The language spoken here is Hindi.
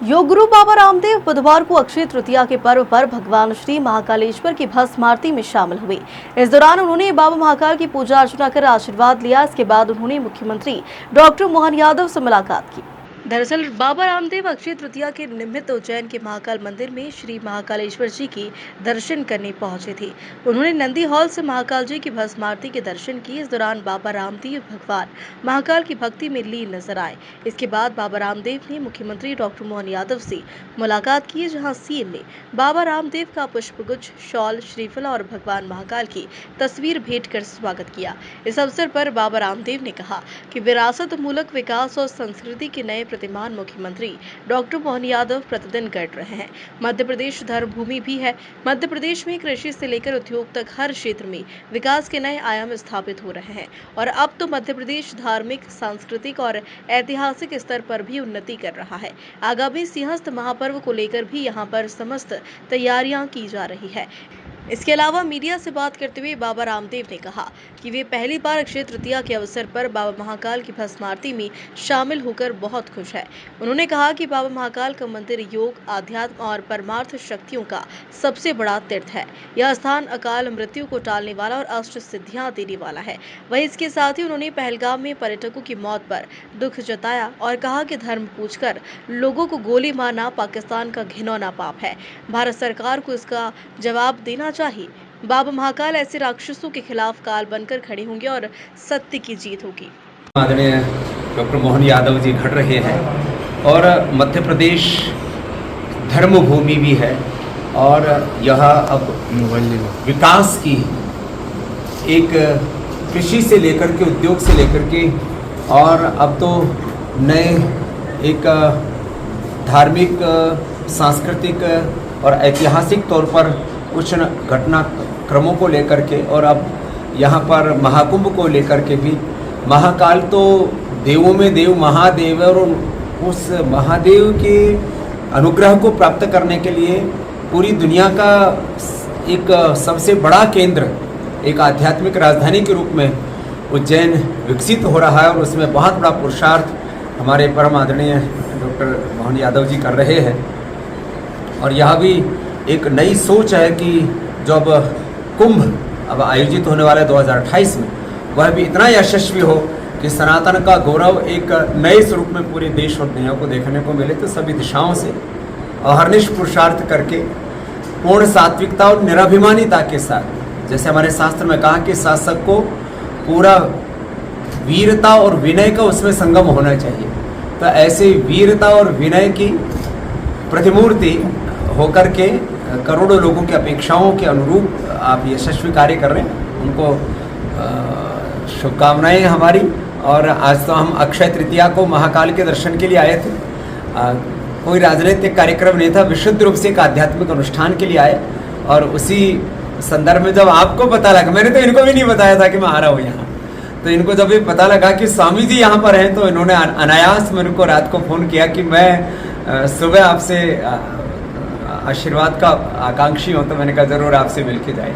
योग गुरु बाबा रामदेव बुधवार को अक्षय तृतीया के पर्व पर भगवान श्री महाकालेश्वर की भस्म आरती में शामिल हुए। इस दौरान उन्होंने बाबा महाकाल की पूजा अर्चना कर आशीर्वाद लिया। इसके बाद उन्होंने मुख्यमंत्री डॉक्टर मोहन यादव से मुलाकात की। दरअसल बाबा रामदेव अक्षय तृतीया के निमित्त उज्जैन के महाकाल मंदिर में श्री महाकालेश्वर जी की दर्शन करने पहुंचे थे। उन्होंने नंदी हॉल से महाकाल जी की भस्म आरती के दर्शन किए। इस दौरान बाबा रामदेव भगवान महाकाल की भक्ति में लीन नजर आए। इसके बाद बाबा रामदेव ने मुख्यमंत्री डॉक्टर मोहन यादव से मुलाकात की, जहां सीएम ने बाबा रामदेव का पुष्पगुच्छ, शॉल, श्रीफल और भगवान महाकाल की तस्वीर भेंट कर स्वागत किया। इस अवसर पर बाबा रामदेव ने कहा कि विरासत मूलक विकास और संस्कृति के नए प्रतिमान मुख्यमंत्री डॉक्टर मोहन यादव प्रतिदिन कर रहे हैं। मध्य प्रदेश धर्म भूमि भी है। मध्य प्रदेश में कृषि से लेकर उद्योग तक हर क्षेत्र में विकास के नए आयाम स्थापित हो रहे हैं और अब तो मध्य प्रदेश धार्मिक, सांस्कृतिक और ऐतिहासिक स्तर पर भी उन्नति कर रहा है। आगामी सिंहस्थ महापर्व को लेकर भी यहां पर समस्त तैयारियां की जा रही है। इसके अलावा मीडिया से बात करते हुए बाबा रामदेव ने कहा कि वे पहली बार अक्षय तृतीया के अवसर पर बाबा महाकाल की भस्म आरती में शामिल होकर बहुत खुश है। उन्होंने कहा कि बाबा महाकाल का मंदिर योग, आध्यात्म और परमार्थ शक्तियों का सबसे बड़ा तीर्थ है। यह स्थान अकाल मृत्यु को टालने वाला और अष्ट सिद्धियां देने वाला है। वहीं इसके साथ ही उन्होंने पहलगाम में पर्यटकों की मौत पर दुख जताया और कहा कि धर्म पूछकर लोगों को गोली मारना पाकिस्तान का घिनौना पाप है। भारत सरकार को इसका जवाब देना चाहिए। बाबा महाकाल ऐसे राक्षसों के खिलाफ काल बनकर खड़े होंगे और सत्य की जीत होगी। आदरणीय डॉक्टर मोहन यादव जी घट रहे हैं और मध्य प्रदेश धर्म भूमि भी है और यह अब विकास की एक कृषि से लेकर के उद्योग से लेकर के और अब तो नए एक धार्मिक, सांस्कृतिक और ऐतिहासिक तौर पर कुछ घटनाक्रमों को लेकर के और अब यहाँ पर महाकुंभ को लेकर के भी महाकाल तो देवों में देव महादेव और उस महादेव के अनुग्रह को प्राप्त करने के लिए पूरी दुनिया का एक सबसे बड़ा केंद्र, एक आध्यात्मिक राजधानी के रूप में उज्जैन विकसित हो रहा है और उसमें बहुत बड़ा पुरुषार्थ हमारे परम आदरणीय डॉक्टर मोहन यादव जी कर रहे हैं। और यह भी एक नई सोच है कि जब कुंभ अब आयोजित होने वाला है 2028 में, वह भी इतना यशस्वी हो कि सनातन का गौरव एक नए स्वरूप में पूरे देश और दुनिया को देखने को मिले। तो सभी दिशाओं से अहर्निश पुरुषार्थ करके पूर्ण सात्विकता और निराभिमानिता के साथ, जैसे हमारे शास्त्र में कहा कि शासक को पूरा वीरता और विनय का उसमें संगम होना चाहिए, तो ऐसे वीरता और विनय की प्रतिमूर्ति होकर के करोड़ों लोगों की अपेक्षाओं के अनुरूप आप यशस्वी कार्य कर रहे हैं। उनको शुभकामनाएं हमारी। और आज तो हम अक्षय तृतीया को महाकाल के दर्शन के लिए आए थे। कोई राजनीतिक कार्यक्रम नहीं था, विशुद्ध रूप से एक आध्यात्मिक अनुष्ठान के लिए आए। और उसी संदर्भ में जब आपको पता लगा, मैंने तो इनको भी नहीं बताया था कि मैं आ रहा हूँ यहाँ, तो इनको जब भी पता लगा कि स्वामी जी यहाँ पर हैं तो इन्होंने अनायास मेरे को रात को फ़ोन किया कि मैं सुबह आपसे आशीर्वाद का आकांक्षी हूँ। तो मैंने कहा ज़रूर आपसे मिल के जाए।